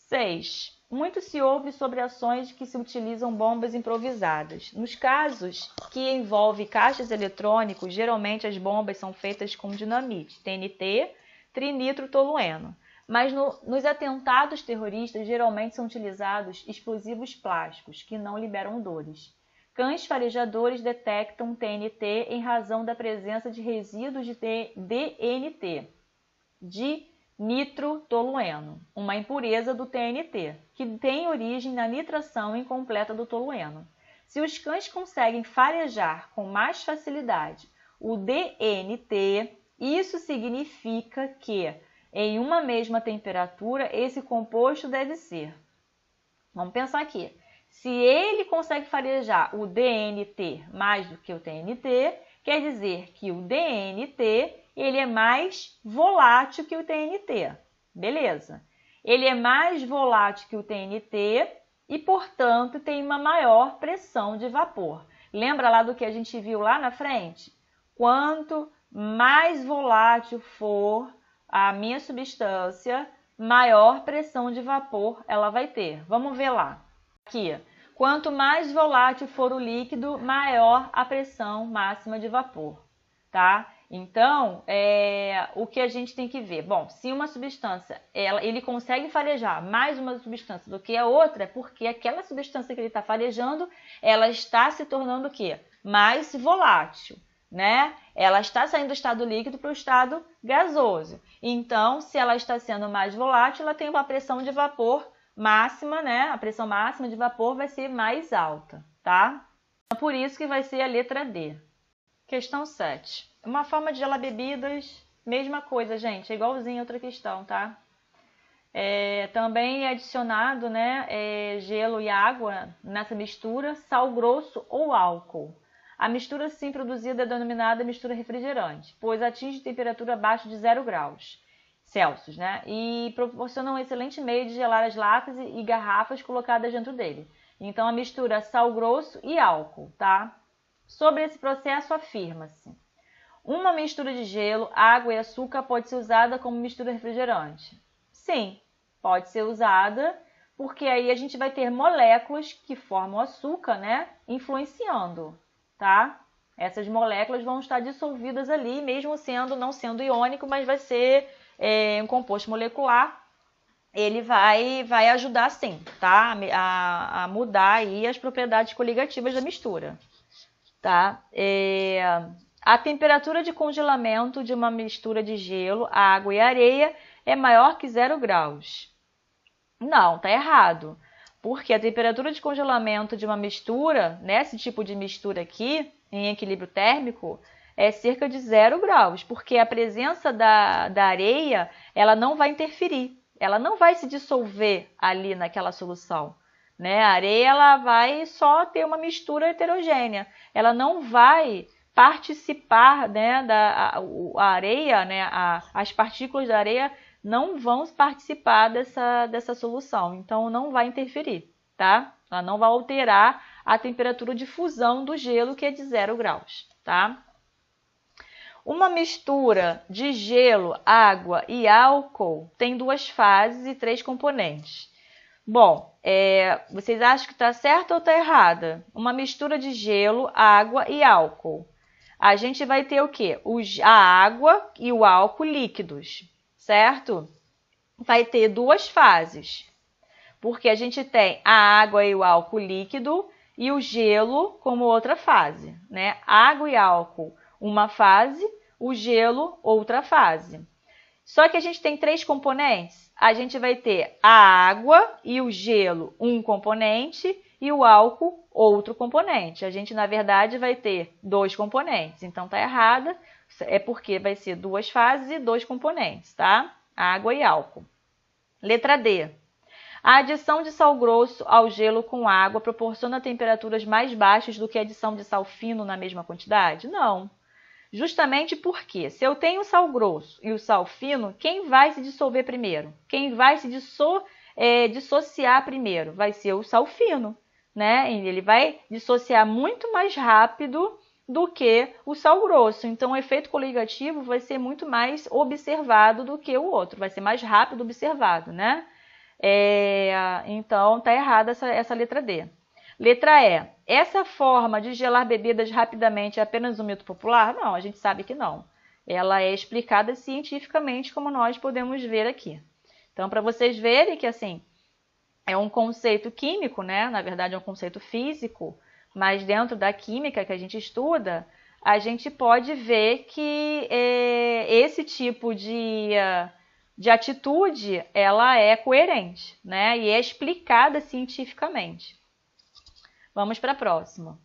6. Muito se ouve sobre ações que se utilizam bombas improvisadas. Nos casos que envolvem caixas eletrônicos, geralmente as bombas são feitas com dinamite, TNT, trinitrotolueno. Mas nos atentados terroristas, geralmente são utilizados explosivos plásticos, que não liberam odores. Cães farejadores detectam TNT em razão da presença de resíduos de DNT, dinitrotolueno, uma impureza do TNT, que tem origem na nitração incompleta do tolueno. Se os cães conseguem farejar com mais facilidade o DNT, isso significa que, em uma mesma temperatura, esse composto deve ser. Vamos pensar aqui. Se ele consegue farejar o DNT mais do que o TNT, quer dizer que o DNT ele é mais volátil que o TNT. Beleza. Ele é mais volátil que o TNT e, portanto, tem uma maior pressão de vapor. Lembra lá do que a gente viu lá na frente? Quanto mais volátil for a minha substância, maior pressão de vapor ela vai ter. Vamos ver lá. Aqui, quanto mais volátil for o líquido, maior a pressão máxima de vapor, tá? Então, o que a gente tem que ver? Bom, se uma substância, ele consegue farejar mais uma substância do que a outra, é porque aquela substância que ele está farejando, ela está se tornando o quê? Mais volátil, né? Ela está saindo do estado líquido para o estado gasoso. Então, se ela está sendo mais volátil, ela tem uma pressão de vapor máxima, né? A pressão máxima de vapor vai ser mais alta, tá? Por isso que vai ser a letra D. Questão 7. Uma forma de gelar bebidas, mesma coisa, gente, é igualzinho a outra questão, tá? Também é adicionado, né, gelo e água nessa mistura, sal grosso ou álcool. A mistura assim produzida é denominada mistura refrigerante, pois atinge temperatura abaixo de 0 graus Celsius, né? E proporciona um excelente meio de gelar as latas e garrafas colocadas dentro dele. Então, a mistura sal grosso e álcool, tá? Sobre esse processo, afirma-se: uma mistura de gelo, água e açúcar pode ser usada como mistura refrigerante. Sim, pode ser usada, porque aí a gente vai ter moléculas que formam açúcar, né? Influenciando, tá? Essas moléculas vão estar dissolvidas ali, mesmo não sendo iônico, mas vai ser um composto molecular. Ele vai ajudar sim, tá? A mudar aí as propriedades coligativas da mistura, tá? A temperatura de congelamento de uma mistura de gelo, água e areia é maior que 0 graus. Não, tá errado. Porque a temperatura de congelamento de uma mistura, nesse tipo de mistura aqui, em equilíbrio térmico, é cerca de 0 graus. Porque a presença da areia, ela não vai interferir. Ela não vai se dissolver ali naquela solução, né? A areia ela vai só ter uma mistura heterogênea. Ela não vai participar, né, a areia, né, as partículas da areia não vão participar dessa solução. Então, não vai interferir, tá? Ela não vai alterar a temperatura de fusão do gelo, que é de 0 graus, tá? Uma mistura de gelo, água e álcool tem 2 fases e 3 componentes. Bom, vocês acham que está certo ou está errada? Uma mistura de gelo, água e álcool. A gente vai ter o quê? A água e o álcool líquidos, certo? Vai ter 2 fases, porque a gente tem a água e o álcool líquido e o gelo como outra fase, né? Água e álcool, uma fase, o gelo, outra fase. Só que a gente tem 3 componentes. A gente vai ter a água e o gelo, um componente, e o álcool, outro componente. A gente, na verdade, vai ter 2 componentes. Então, tá errada, é porque vai ser 2 fases e 2 componentes, tá? Água e álcool. Letra D. A adição de sal grosso ao gelo com água proporciona temperaturas mais baixas do que a adição de sal fino na mesma quantidade? Não. Justamente porque, se eu tenho o sal grosso e o sal fino, quem vai se dissolver primeiro? Quem vai se dissociar primeiro? Vai ser o sal fino, né? Ele vai dissociar muito mais rápido do que o sal grosso. Então, o efeito coligativo vai ser muito mais observado do que o outro. Vai ser mais rápido observado, né? Então, está errada essa letra D. Letra E. Essa forma de gelar bebidas rapidamente é apenas um mito popular? Não, a gente sabe que não. Ela é explicada cientificamente, como nós podemos ver aqui. Então, para vocês verem que, assim, é um conceito químico, né? Na verdade, é um conceito físico, mas dentro da química que a gente estuda, a gente pode ver que esse tipo de atitude, ela é coerente, né? E é explicada cientificamente. Vamos para a próxima.